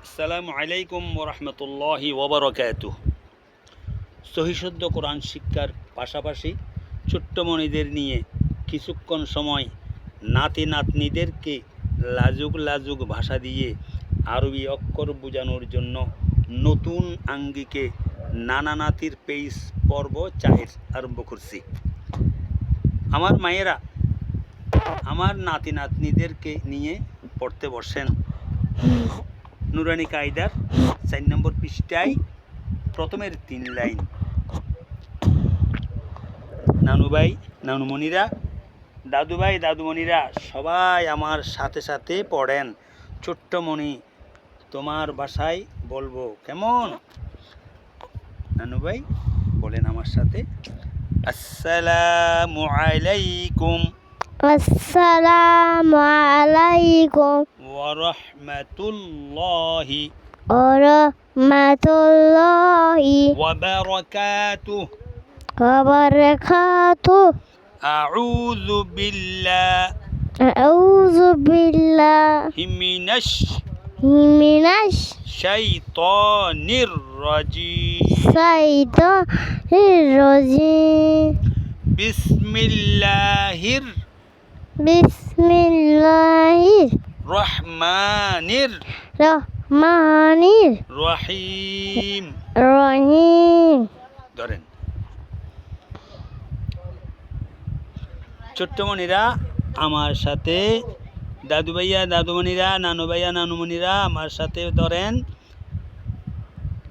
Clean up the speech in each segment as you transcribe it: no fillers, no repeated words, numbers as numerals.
আসসালামু আলাইকুম ওরহমতুল্লাহি ওবরাকাতুহ। সহিশুদ্ধ কোরআন শিক্ষার পাশাপাশি ছোট্টমণিদের নিয়ে কিছুক্ষণ সময় নাতি নাতনিদেরকে লাজুক লাজুক ভাষা দিয়ে আরবি অক্ষর বোঝানোর জন্য নতুন আঙ্গিকে নানা নাতির পেইস পর্ব 4 আরম্ভ করছি। আমার মায়েরা আমার নাতি নাতনিদেরকে নিয়ে পড়তে বসেন। নুরানি কায়দার 4 নম্বর পৃষ্ঠায় প্রথমের 3 লাইন। নানুভাই নানুমণিরা, দাদুভাই দাদুমণিরা সবাই আমার সাথে সাথে পড়েন। ছোট্টমণি তোমার ভাষায় বলবো কেমন? নানুভাই বলেন আমার সাথে, আসসালামু আলাইকুম আসসালামু আলাইকুম ওয়া রাহমাতুল্লাহি ওয়া রাহমাতুল্লাহি ওয়া বারাকাতুহু। ওয়া বারাকাতুহু। আউযু আউযু বিল্লাহি মিনাশ শাইতানির রাজিম। শাইতানির রাজিম। বিসমিল্লাহির রহমানির রহিম। রহিম। ধরেন। ছোট্টমণিরা আমার সাথে, দাদু ভাইয়া দাদুমণিরা, নানু ভাইয়া নানুমণিরা আমার সাথে ধরেন।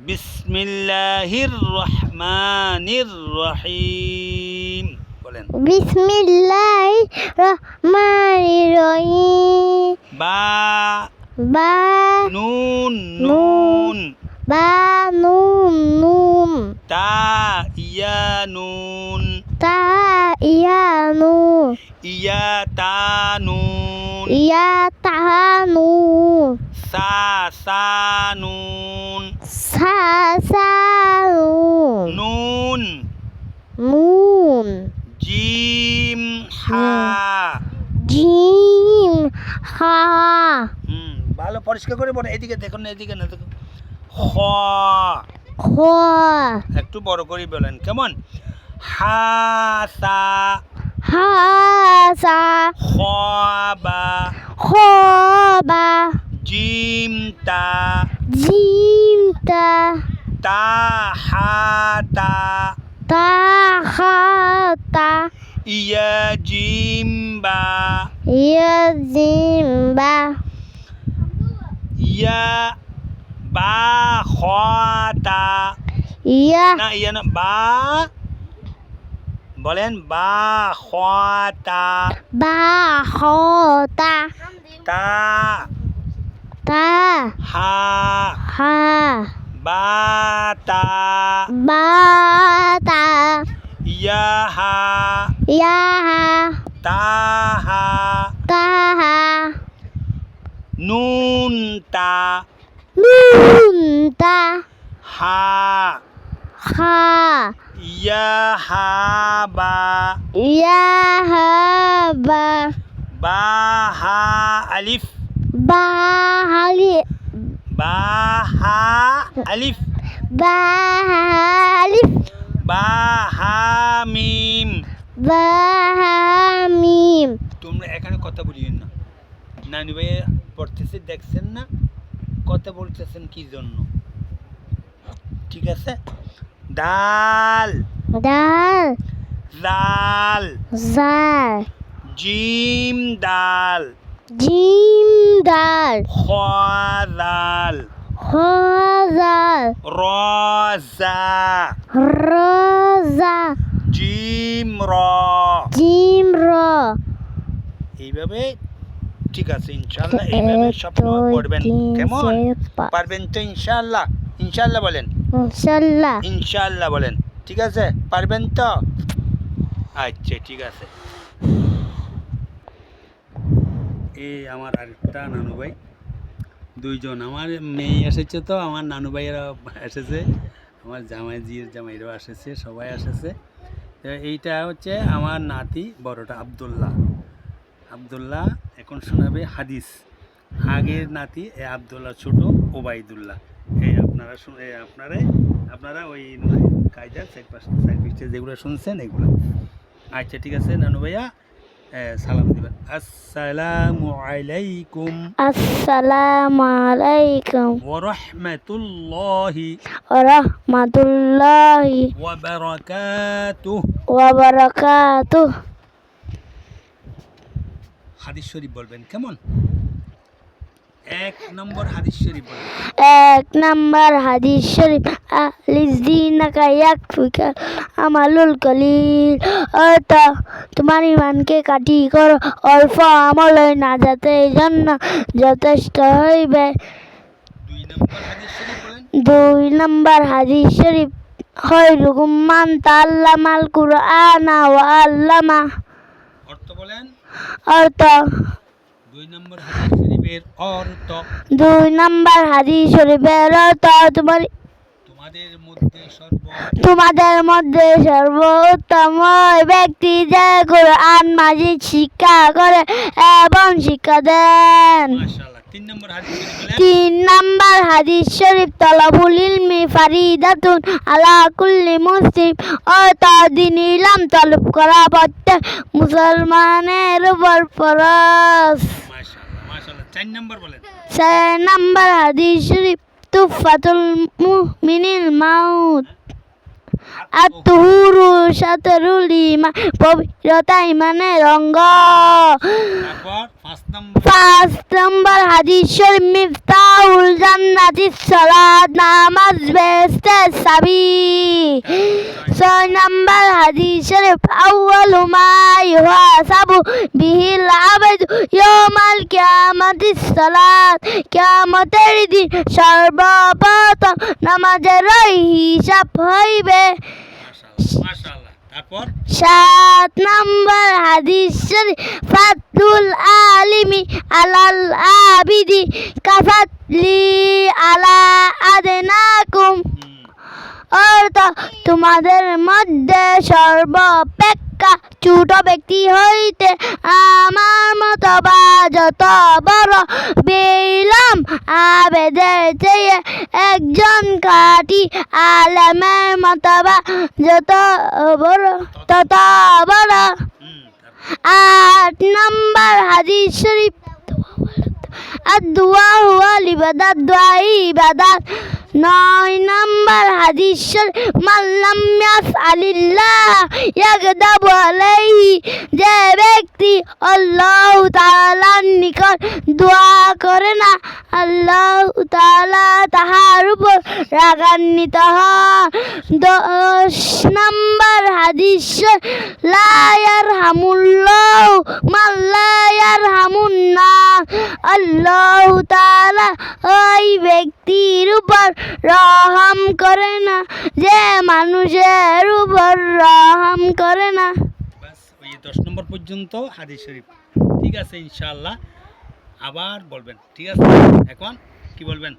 বিসমিল্লাহির রহমানির রহিম বলেন। বিসমিল্লাহির রহমানির রহিম। বা বা নুন নুন বা নুন নুন। তা ইয়া নুন তা ইয়া নুন। ইয়া তা নুন ইয়া তা নুন। সা সা নুন সা সা নুন। নুন নুন। জিম হা। জিম হা। ভালো পরিষ্কার করে বলো। এদিকে দেখুন না, এদিকে না, দেখুন। খ খ। একটু বড় করে বলেন কেমন? হা সা হা সা। খ বা খ বা। জিম তা জিম তা। তা হা তা তা হা তা। ইয়া জিম বা ইয়া জিম বা। ইয়া বা খ তা ইয়া না, ইয়া না, বা বলেন। বা খ তা বা খ তা। তা তা হা হা বা তা বা তা। ইয়া হা ইয়া হা তা হা তা হা। নুন তা নুন তা। হা হা ইয়া হা বা ইয়া হা বা। বা হা আলিফ বা হালি বা হা আলিফ বা হালিফ বা হা মিম। বা হা মিম। তোমরা এখানে কথা বলিয়েন না। নানি ভাই পড়তেছে, দেখছেন না কথা বলতেছেন কি জন্য? ঠিক আছে। দাল দাল দাল জাল। জিম দাল জিম দাল। খ দাল খ জাল। র জা র জা। জিম র। জিম র। এইভাবে ঠিক আছে ইনশাআল্লাহ, এইভাবে সবসময় পড়বেন কেমন? পারবেন তো ইনশাআল্লাহ? ইনশাআল্লাহ বলেন। ইনশাআল্লাহ। ইনশাআল্লাহ বলেন। ঠিক আছে, পারবেন তো? আচ্ছা ঠিক আছে। এই আমার আরেকটা নানু ভাই, দুইজন আমার মেয়ে এসেছে, তো আমার নানু ভাইয়েরা এসেছে, আমার জামাইজির জামাইরাও এসেছে, সবাই এসেছে। তো এইটা হচ্ছে আমার নাতি বড়টা আব্দুল্লাহ। আব্দুল্লাহ এখন শোনাবে হাদিস। আগের নাতি এ আব্দুল্লাহ ছোট ওবাইদুল্লাহ। এই আপনারা ওই কায়দার সাইড পিকচার যেগুলো শুনছেন এগুলো। আচ্ছা ঠিক আছে নানু ভাইয়া, সালাম দিবেন। আসসালামু আলাইকুম আসসালামু আলাইকুম ওয়া রাহমাতুল্লাহি ওয়া রাহমাতুল্লাহি ওয়া বারাকাতুহু। ওয়া বারাকাতুহু। হাদিস শরীফ বলবেন কেমন? 1 নম্বর হাদিস শরীফ বলবেন। 1 নাম্বার হাদিস শরীফ, আলিযিনাকা ইয়াকফিকা আমালুল কলিল, অর্থাৎ তোমার ইমানকে কাটি করো, অল্প আমল নাজাতের জন্য যথেষ্ট হইবে। 2 নম্বর হাদিস শরীফ বলেন। 2 নাম্বার হাদিস শরীফ, খৈরুকুম মান তাআল্লামাল কুরআনা ওয়া আল্লামা। অর্থ বলেন। অর্থ, 2 নম্বর হাদিস শরীফের অর্থ, 2 নাম্বার হাদিস শরীফের অর্থ, তোমাদের মধ্যে সর্বোত্তম ওই ব্যক্তি যে কুরআন মাজিদ শিক্ষা করে এবং শিক্ষা দেন। মাশাআল্লাহ। 3 নম্বর হাদিস শরীফ বলেন। 3 নাম্বার হাদিস শরীফ, তলাবুল ইলমি ফারিদাতুন আলা কুল্লি মুসলিম, অর্থাৎ দ্বীনি ইলম তলব করা প্রত্যেক মুসলমানের উপর ফরজ। মাশাআল্লাহ মাশাআল্লাহ। 4 নম্বর বলেন। 4 নাম্বার হাদিস শরীফ, তুফাতুল মুমিনিল মাউত আত-তুহুরু শাতরুল ঈমান, পবিত্রতা ইমানের অঙ্গ। তারপর 5 নম্বর হাদিস শরীফ, মিফতাহুল জান্নাতিস সালাত, নামাজ বেহেশতের চাবি। 6 নম্বর হাদিস শরীফ, আউয়ালু মা ইউহাসাবু বিহিল আবদু ইয়াউমাল কিয়ামাতিস সালাত, কিয়ামতের দিন সর্বপ্রথম নামাজের হিসাব হইবে। মাশাআল্লাহ। তারপর 7 নম্বর হাদিস শরীফ, ফাতুল আলিমি আলাল আবিদি কাফাতলি আলা আদনাকুম, অর্থাৎ তোমাদের মধ্যে সর্বাপেক্ষা ছোট ব্যক্তি হইতে আমার মতো বা যত বড় বেইলম আবেদের চেয়ে একজন খাঁটি আলেমের মতো বা যত বড় তত বড়। 8 নম্বর হাদিস শরীফ, আদ-দুআ হুয়াল ইবাদাত, দোয়া ইবাদাত। 9 নম্বর হাদিস শরীফ, মান লাম ইয়াসআলিল্লাহ ইয়াগদাবু আলাইহি, যে ব্যক্তি আল্লাহ তাআলার নিকট দোয়া করে না, আল্লাহ তাআলা তাহার উপর রাগান্বিত হন। 10 নম্বর হাদিস শরীফ, লা ইয়ারহামুল্লাহু মান লা ইয়ারহামুন নাস, আল্লাহ তাআলা ওই ব্যক্তির উপর রহম করে না যে মানুষের উপর রহম করে না। বাস ওই 10 নম্বর পর্যন্ত হাদিস শরীফ। ঠিক আছে ইনশাআল্লাহ আবার বলবেন। ঠিক আছে, এখন কি বলবেন?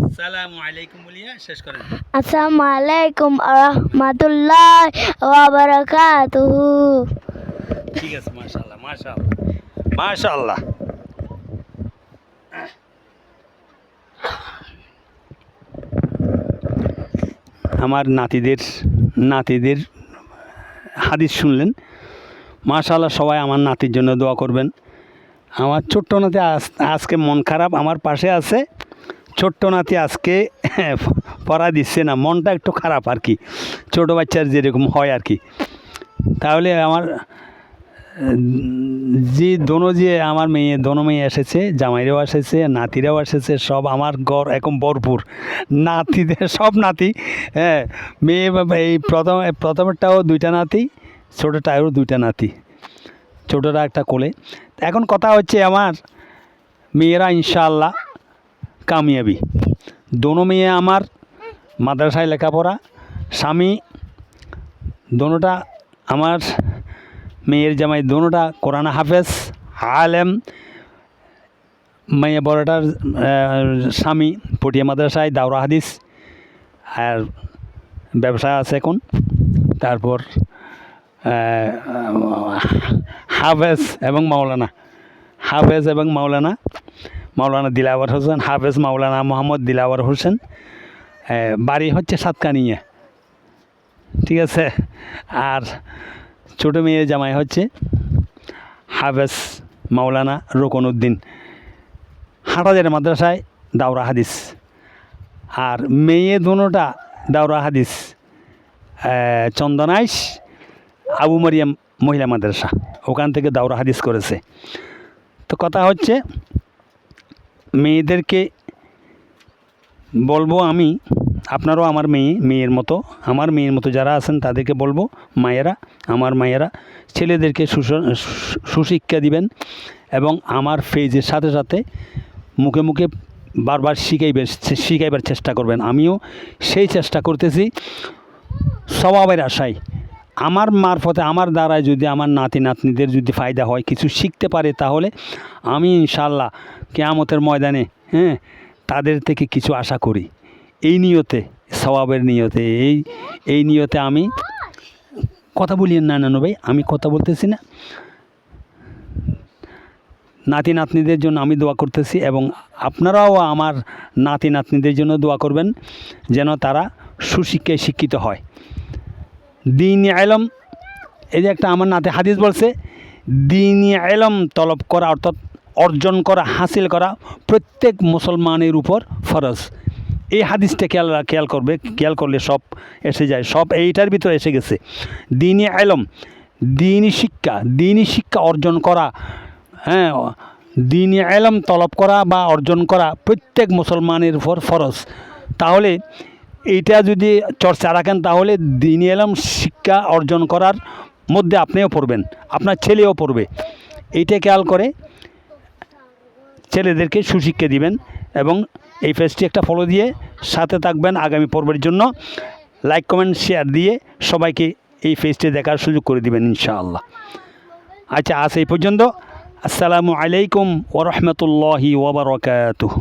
আসসালামু আলাইকুম বলিয়া শেষ করেন। আসসালামু আলাইকুম ওয়া রাহমাতুল্লাহি ওয়া বারাকাতুহু। ঠিক আছে মাশাআল্লাহ মাশাআল্লাহ মাশাআল্লাহ। আমার নাতিদের হাদিস শুনলেন। মাশাআল্লাহ, সবাই আমার নাতির জন্য দোয়া করবেন। আমার ছোট্ট নাতি আজকে মন খারাপ, আমার পাশে আছে। ছোট্ট নাতি আজকে পড়া দিচ্ছে না, মনটা একটু খারাপ আর কি, ছোটো বাচ্চার যেরকম হয় আর কি। তাহলে আমার আমার দোনো মেয়ে এসেছে, জামাইরাও এসেছে, নাতিরাও এসেছে, সব আমার ঘর এখন ভরপুর নাতিদের, সব নাতি। হ্যাঁ, মেয়ে এই প্রথমেরটাও 2টা নাতি, ছোটোটাও 2টা নাতি, ছোটোটা একটা কোলে। এখন কথা হচ্ছে আমার মেয়েরা ইনশাআল্লাহ কামিয়াবি। দোনো মেয়ে আমার মাদ্রাসায় লেখাপড়া, স্বামী দোনোটা, আমার মেয়ের জামাই দোনোটা কোরআন হাফেজ আলেম। মেয়ে বড়টার স্বামী পটিয়া মাদ্রাসায় দাওরা হাদিস আর ব্যবসা আছে এখন। তারপর হাফেজ এবং মাওলানা হাফেজ এবং মাওলানা দিলাওয়ার হোসেন, হাফেজ মাওলানা মোহাম্মদ দিলাওয়ার হোসেন, বাড়ি হচ্ছে সাতকানিয়া, ঠিক আছে। আর ছোটো মেয়ের জামাই হচ্ছে হাফেজ মাওলানা রুকনউদ্দিন, হাটাজারি মাদ্রাসায় দাওরা হাদিস। আর মেয়ে দুটোটা দাওরা হাদিস চন্দনাইশ আবু মারিয়াম মহিলা মাদ্রাসা, ওখান থেকে দাওরা হাদিস করেছে। তো কথা হচ্ছে মেয়েদেরকে বলবো আমি, আপনারাও আমার মেয়ের মতো যারা আছেন তাদেরকে বলবো, আমার মায়েরা ছেলেদেরকে সুশিক্ষা দিবেন এবং আমার ফেজের সাথে সাথে মুখে মুখে বারবার শিখাইবার চেষ্টা করবেন। আমিও সেই চেষ্টা করতেছি স্বভাবের আশায়। আমার মারফতে, আমার দ্বারায় যদি আমার নাতি নাতনিদের যদি ফায়দা হয়, কিছু শিখতে পারে, তাহলে আমি ইনশাআল্লাহ কিয়ামতের ময়দানে তাদের থেকে কিছু আশা করি। এই নিয়তে, স্বভাবের নিয়তে, এই নিয়তে আমি কথা বলিয়েন না নানু ভাই, আমি কথা বলতেছি না। নাতি নাতনিদের জন্য আমি দোয়া করতেছি এবং আপনারাও আমার নাতি নাতনিদের জন্য দোয়া করবেন যেন তারা সুশিক্ষায় শিক্ষিত হয়। দ্বীনি ইলম, এই যে একটা আমার নাতি হাদিস বলছে, দ্বীনি ইলম তলব করা অর্থাৎ অর্জন করা, হাসিল করা প্রত্যেক মুসলমানের উপর ফরজ। এই হাদিসটা খেয়াল করলে সব এসে যায়, সব এইটার ভিতরে এসে গেছে। দ্বীনি ইলম, দ্বীনি শিক্ষা অর্জন করা, দ্বীনি ইলম তলব করা বা অর্জন করা প্রত্যেক মুসলমানের উপর ফরজ। তাহলে এইটা যদি চর্চা রাখেন, তাহলে দ্বীনি ইলম শিক্ষা অর্জন করার মধ্যে আপনিও পড়বেন, আপনার ছেলেও পড়বে। এইটা খেয়াল করে ছেলেদেরকে সুশিক্ষা দিবেন এবং এই পেজটি একটা ফলো দিয়ে সাথে থাকবেন আগামী পর্বের জন্য। লাইক কমেন্ট শেয়ার দিয়ে সবাইকে এই পেজটি দেখার সুযোগ করে দিবেন ইনশাআল্লাহ। আচ্ছা, আজ এই পর্যন্ত। আসসালামু আলাইকুম ওয়া রাহমাতুল্লাহি ওয়া বারাকাতুহু।